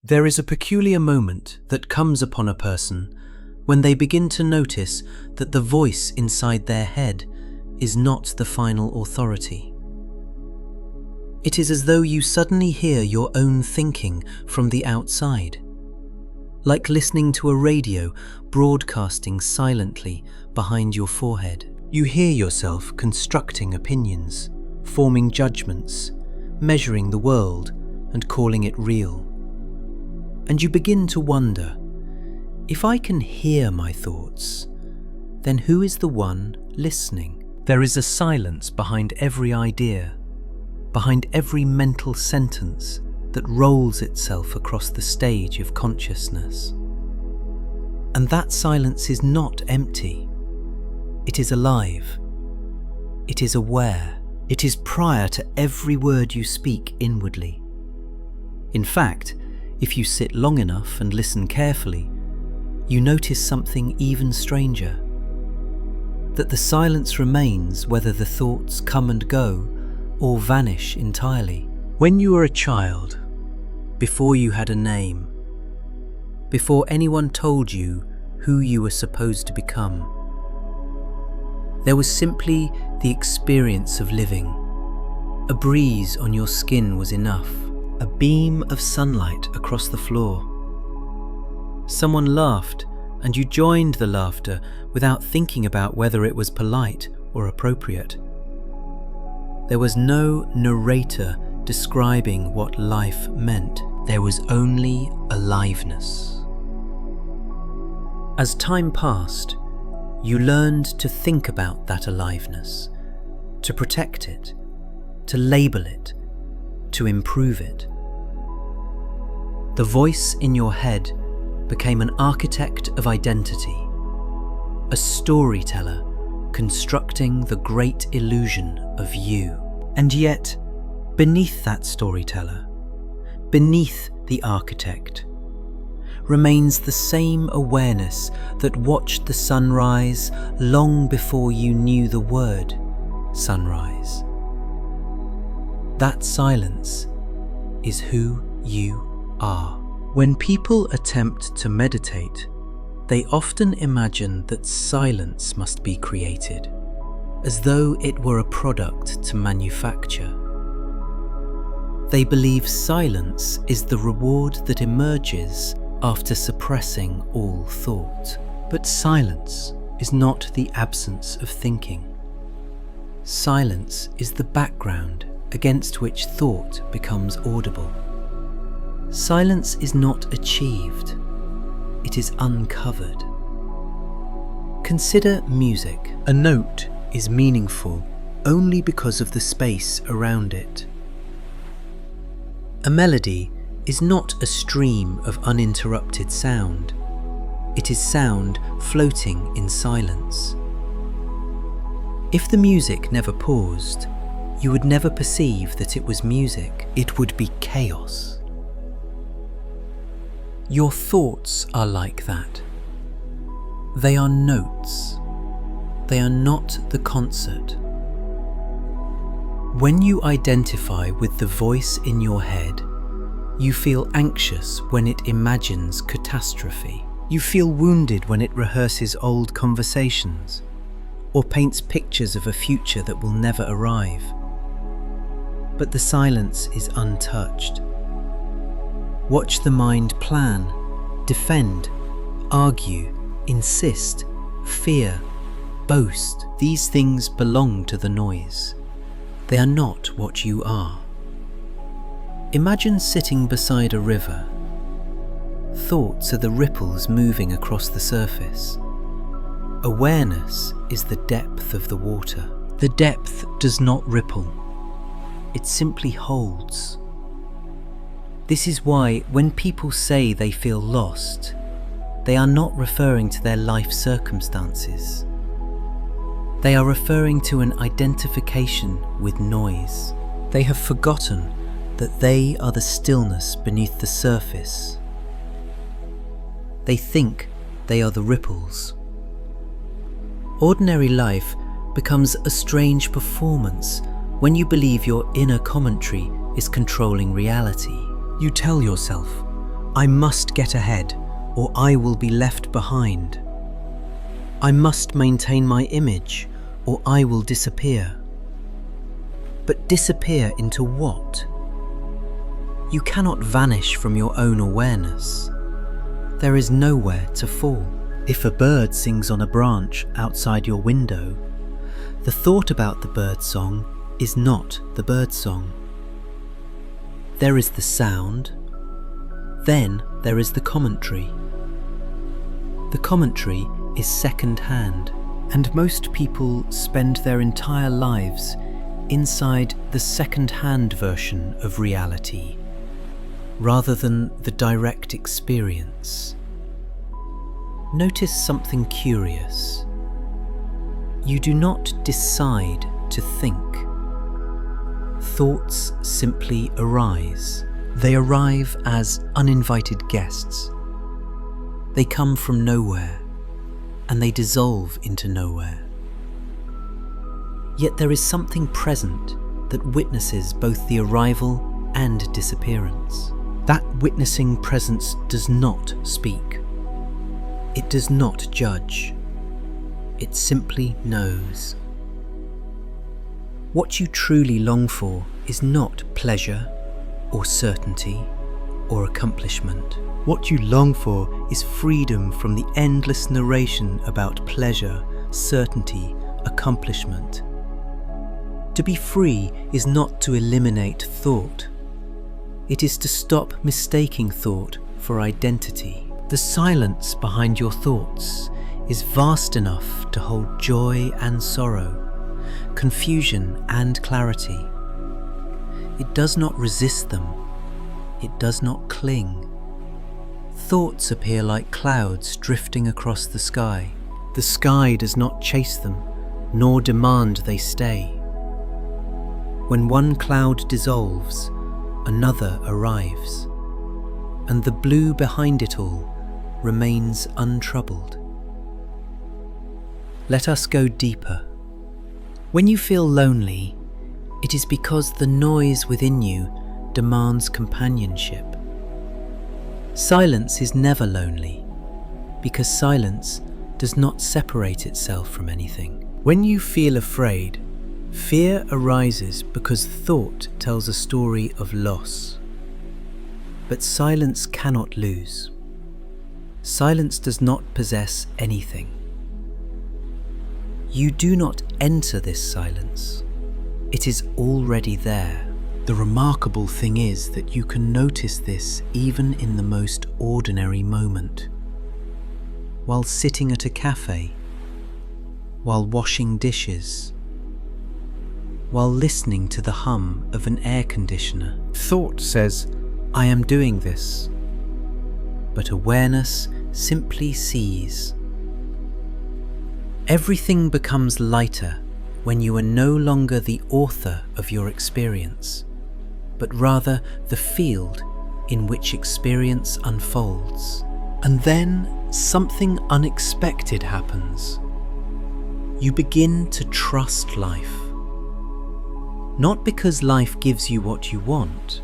There is a peculiar moment that comes upon a person when they begin to notice that the voice inside their head is not the final authority. It is as though you suddenly hear your own thinking from the outside, like listening to a radio broadcasting silently behind your forehead. You hear yourself constructing opinions, forming judgments, measuring the world and calling it real. And you begin to wonder, if I can hear my thoughts, then who is the one listening? There is a silence behind every idea, behind every mental sentence that rolls itself across the stage of consciousness. And that silence is not empty. It is alive. It is aware. It is prior to every word you speak inwardly. In fact, if you sit long enough and listen carefully, you notice something even stranger. That the silence remains whether the thoughts come and go or vanish entirely. When you were a child, before you had a name, before anyone told you who you were supposed to become, there was simply the experience of living. A breeze on your skin was enough. A beam of sunlight across the floor. Someone laughed, and you joined the laughter without thinking about whether it was polite or appropriate. There was no narrator describing what life meant. There was only aliveness. As time passed, you learned to think about that aliveness, to protect it, to label it, to improve it. The voice in your head became an architect of identity, a storyteller constructing the great illusion of you. And yet, beneath that storyteller, beneath the architect, remains the same awareness that watched the sunrise long before you knew the word sunrise. That silence is who you are. When people attempt to meditate, they often imagine that silence must be created, as though it were a product to manufacture. They believe silence is the reward that emerges after suppressing all thought. But silence is not the absence of thinking. Silence is the background against which thought becomes audible. Silence is not achieved, it is uncovered. Consider music. A note is meaningful only because of the space around it. A melody is not a stream of uninterrupted sound. It is sound floating in silence. If the music never paused, you would never perceive that it was music. It would be chaos. Your thoughts are like that. They are notes. They are not the concert. When you identify with the voice in your head, you feel anxious when it imagines catastrophe. You feel wounded when it rehearses old conversations or paints pictures of a future that will never arrive. But the silence is untouched. Watch the mind plan, defend, argue, insist, fear, boast. These things belong to the noise. They are not what you are. Imagine sitting beside a river. Thoughts are the ripples moving across the surface. Awareness is the depth of the water. The depth does not ripple. It simply holds. This is why when people say they feel lost, they are not referring to their life circumstances. They are referring to an identification with noise. They have forgotten that they are the stillness beneath the surface. They think they are the ripples. Ordinary life becomes a strange performance when you believe your inner commentary is controlling reality. You tell yourself, I must get ahead, or I will be left behind. I must maintain my image, or I will disappear. But disappear into what? You cannot vanish from your own awareness. There is nowhere to fall. If a bird sings on a branch outside your window, the thought about the bird song is not the bird song. There is the sound, then there is the commentary. The commentary is second-hand, and most people spend their entire lives inside the second-hand version of reality, rather than the direct experience. Notice something curious. You do not decide to think. Thoughts simply arise. They arrive as uninvited guests. They come from nowhere, and they dissolve into nowhere. Yet there is something present that witnesses both the arrival and disappearance. That witnessing presence does not speak. It does not judge. It simply knows. What you truly long for is not pleasure or certainty or accomplishment. What you long for is freedom from the endless narration about pleasure, certainty, accomplishment. To be free is not to eliminate thought. It is to stop mistaking thought for identity. The silence behind your thoughts is vast enough to hold joy and sorrow, confusion and clarity. It does not resist them. It does not cling. Thoughts appear like clouds drifting across the sky. The sky does not chase them, nor demand they stay. When one cloud dissolves, another arrives, and the blue behind it all remains untroubled. Let us go deeper. When you feel lonely, it is because the noise within you demands companionship. Silence is never lonely, because silence does not separate itself from anything. When you feel afraid, fear arises because thought tells a story of loss. But silence cannot lose. Silence does not possess anything. You do not enter this silence. It is already there. The remarkable thing is that you can notice this even in the most ordinary moment. While sitting at a cafe, while washing dishes, while listening to the hum of an air conditioner. Thought says, I am doing this, but awareness simply sees. Everything becomes lighter when you are no longer the author of your experience, but rather the field in which experience unfolds. And then something unexpected happens. You begin to trust life. Not because life gives you what you want,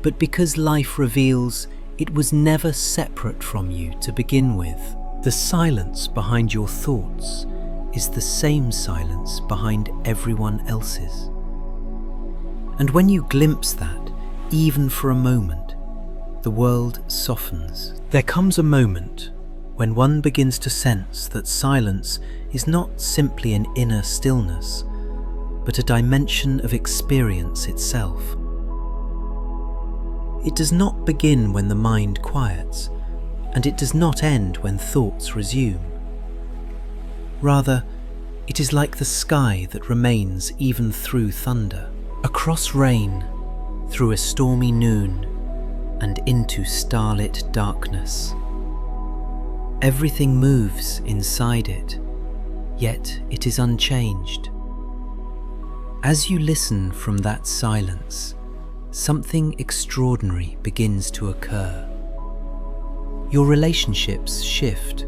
but because life reveals it was never separate from you to begin with. The silence behind your thoughts is the same silence behind everyone else's. And when you glimpse that, even for a moment, the world softens. There comes a moment when one begins to sense that silence is not simply an inner stillness, but a dimension of experience itself. It does not begin when the mind quiets, and it does not end when thoughts resume. Rather, it is like the sky that remains even through thunder, across rain, through a stormy noon, and into starlit darkness. Everything moves inside it, yet it is unchanged. As you listen from that silence, something extraordinary begins to occur. Your relationships shift,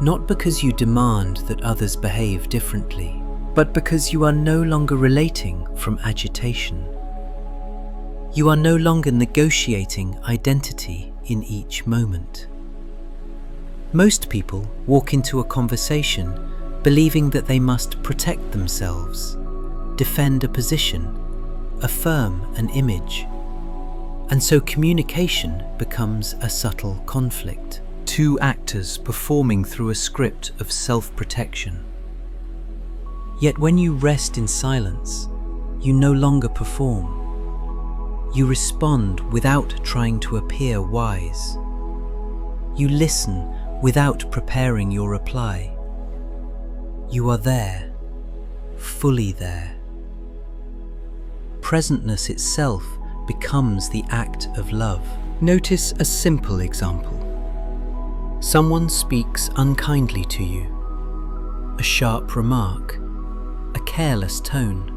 not because you demand that others behave differently, but because you are no longer relating from agitation. You are no longer negotiating identity in each moment. Most people walk into a conversation believing that they must protect themselves, defend a position, affirm an image, and so communication becomes a subtle conflict. Two actors performing through a script of self-protection. Yet when you rest in silence, you no longer perform. You respond without trying to appear wise. You listen without preparing your reply. You are there, fully there. Presentness itself becomes the act of love. Notice a simple example. Someone speaks unkindly to you. A sharp remark, a careless tone.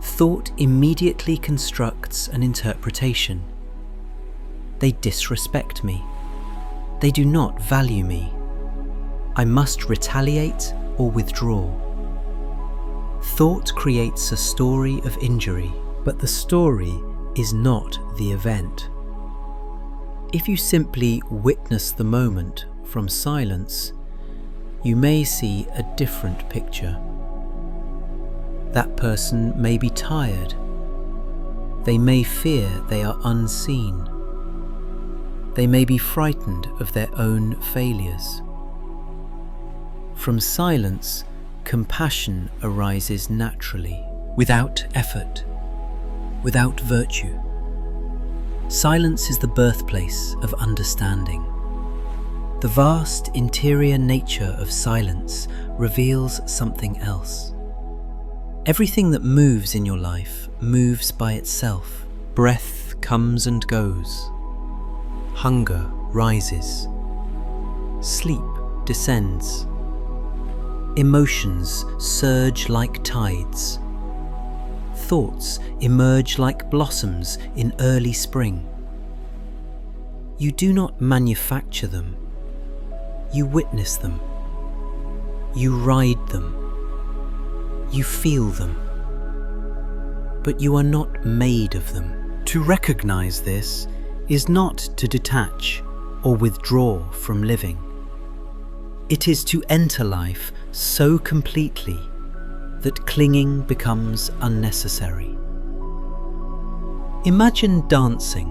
Thought immediately constructs an interpretation. They disrespect me. They do not value me. I must retaliate or withdraw. Thought creates a story of injury, but the story is not the event. If you simply witness the moment from silence, you may see a different picture. That person may be tired. They may fear they are unseen. They may be frightened of their own failures. From silence, compassion arises naturally, without effort, without virtue. Silence is the birthplace of understanding. The vast interior nature of silence reveals something else. Everything that moves in your life moves by itself. Breath comes and goes. Hunger rises. Sleep descends. Emotions surge like tides. Thoughts emerge like blossoms in early spring. You do not manufacture them. You witness them. You ride them. You feel them. But you are not made of them. To recognize this is not to detach or withdraw from living. It is to enter life so completely that clinging becomes unnecessary. Imagine dancing.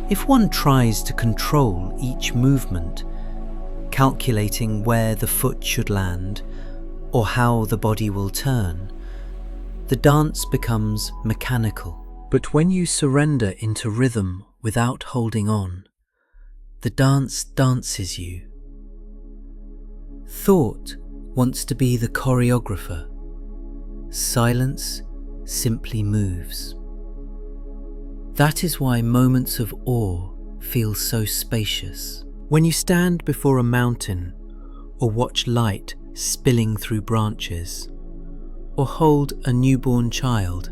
If one tries to control each movement, calculating where the foot should land or how the body will turn, the dance becomes mechanical. But when you surrender into rhythm without holding on, the dance dances you. Thought wants to be the choreographer. Silence simply moves. That is why moments of awe feel so spacious. When you stand before a mountain, or watch light spilling through branches, or hold a newborn child,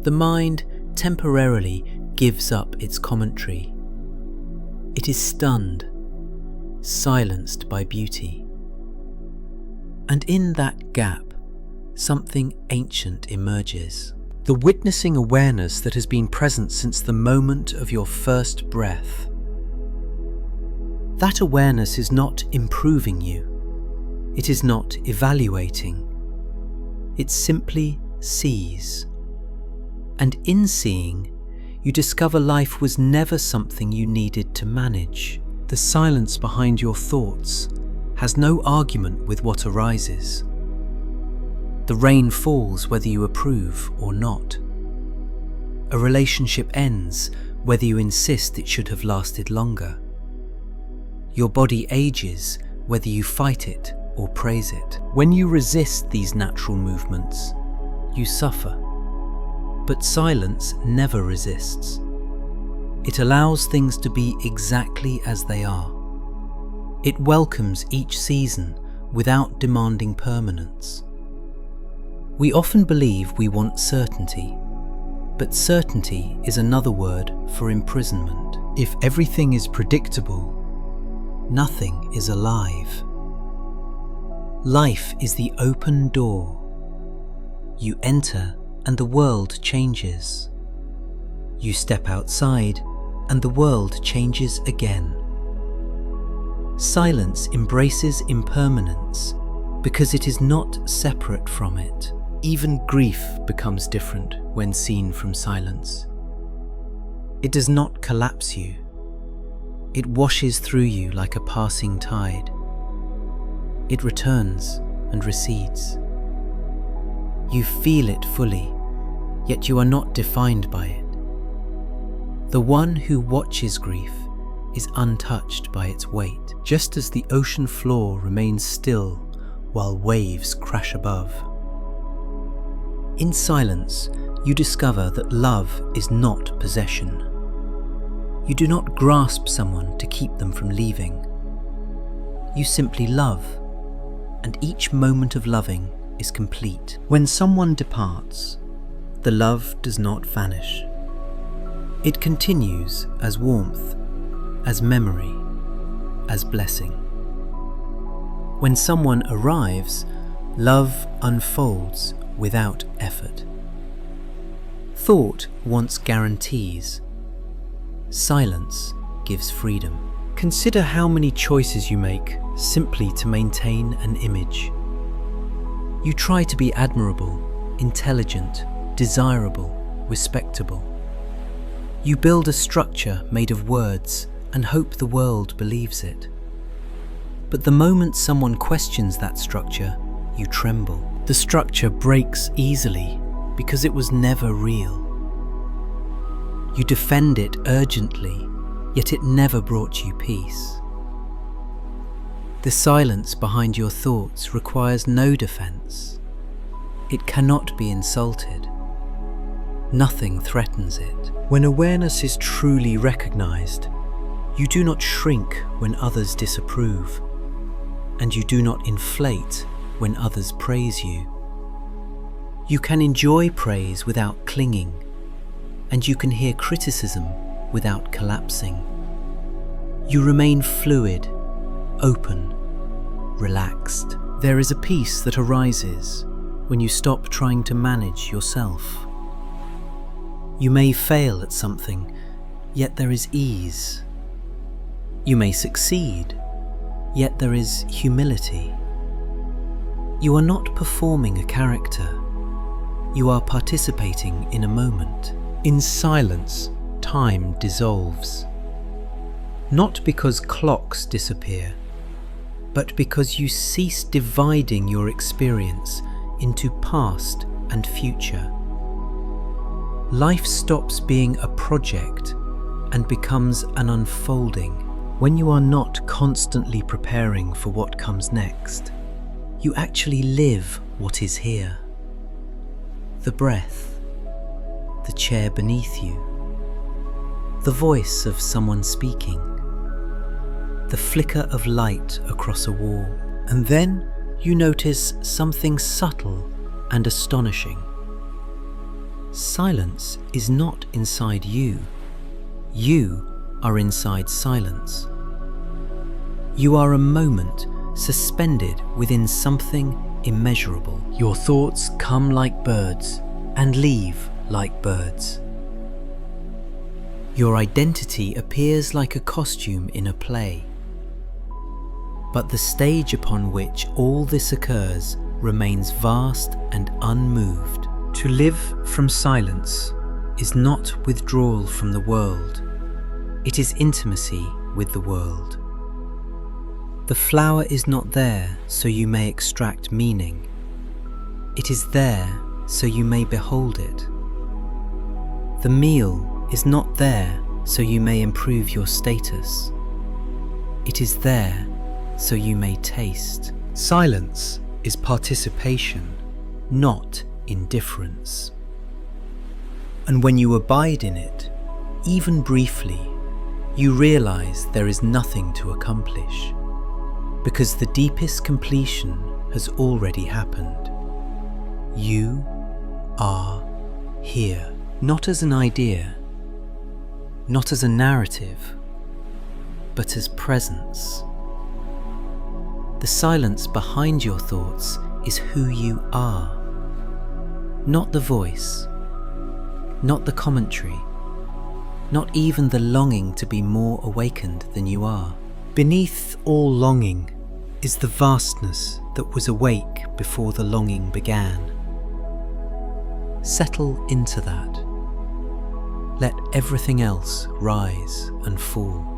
the mind temporarily gives up its commentary. It is stunned, silenced by beauty. And in that gap, something ancient emerges. The witnessing awareness that has been present since the moment of your first breath. That awareness is not improving you. It is not evaluating. It simply sees. And in seeing, you discover life was never something you needed to manage. The silence behind your thoughts has no argument with what arises. The rain falls whether you approve or not. A relationship ends whether you insist it should have lasted longer. Your body ages whether you fight it or praise it. When you resist these natural movements, you suffer. But silence never resists. It allows things to be exactly as they are. It welcomes each season without demanding permanence. We often believe we want certainty, but certainty is another word for imprisonment. If everything is predictable, nothing is alive. Life is the open door. You enter and the world changes. You step outside, and the world changes again. Silence embraces impermanence because it is not separate from it. Even grief becomes different when seen from silence. It does not collapse you. It washes through you like a passing tide. It returns and recedes. You feel it fully, yet you are not defined by it. The one who watches grief is untouched by its weight, just as the ocean floor remains still while waves crash above. In silence, you discover that love is not possession. You do not grasp someone to keep them from leaving. You simply love, and each moment of loving is complete. When someone departs, the love does not vanish. It continues as warmth, as memory, as blessing. When someone arrives, love unfolds without effort. Thought wants guarantees. Silence gives freedom. Consider how many choices you make simply to maintain an image. You try to be admirable, intelligent, desirable, respectable. You build a structure made of words and hope the world believes it. But the moment someone questions that structure, you tremble. The structure breaks easily because it was never real. You defend it urgently, yet it never brought you peace. The silence behind your thoughts requires no defense. It cannot be insulted. Nothing threatens it. When awareness is truly recognized, you do not shrink when others disapprove, and you do not inflate when others praise you. You can enjoy praise without clinging, and you can hear criticism without collapsing. You remain fluid, open, relaxed. There is a peace that arises when you stop trying to manage yourself. You may fail at something, yet there is ease. You may succeed, yet there is humility. You are not performing a character. You are participating in a moment. In silence, time dissolves. Not because clocks disappear, but because you cease dividing your experience into past and future. Life stops being a project and becomes an unfolding. When you are not constantly preparing for what comes next, you actually live what is here. The breath, the chair beneath you, the voice of someone speaking, the flicker of light across a wall, and then you notice something subtle and astonishing. Silence is not inside you. You are inside silence. You are a moment suspended within something immeasurable. Your thoughts come like birds and leave like birds. Your identity appears like a costume in a play. But the stage upon which all this occurs remains vast and unmoved. To live from silence is not withdrawal from the world. It is intimacy with the world. The flower is not there so you may extract meaning. It is there so you may behold it. The meal is not there so you may improve your status. It is there so you may taste. Silence is participation, not indifference. And when you abide in it, even briefly, you realize there is nothing to accomplish, because the deepest completion has already happened. You are here, not as an idea, not as a narrative, but as presence. The silence behind your thoughts is who you are. Not the voice, not the commentary, not even the longing to be more awakened than you are. Beneath all longing is the vastness that was awake before the longing began. Settle into that. Let everything else rise and fall.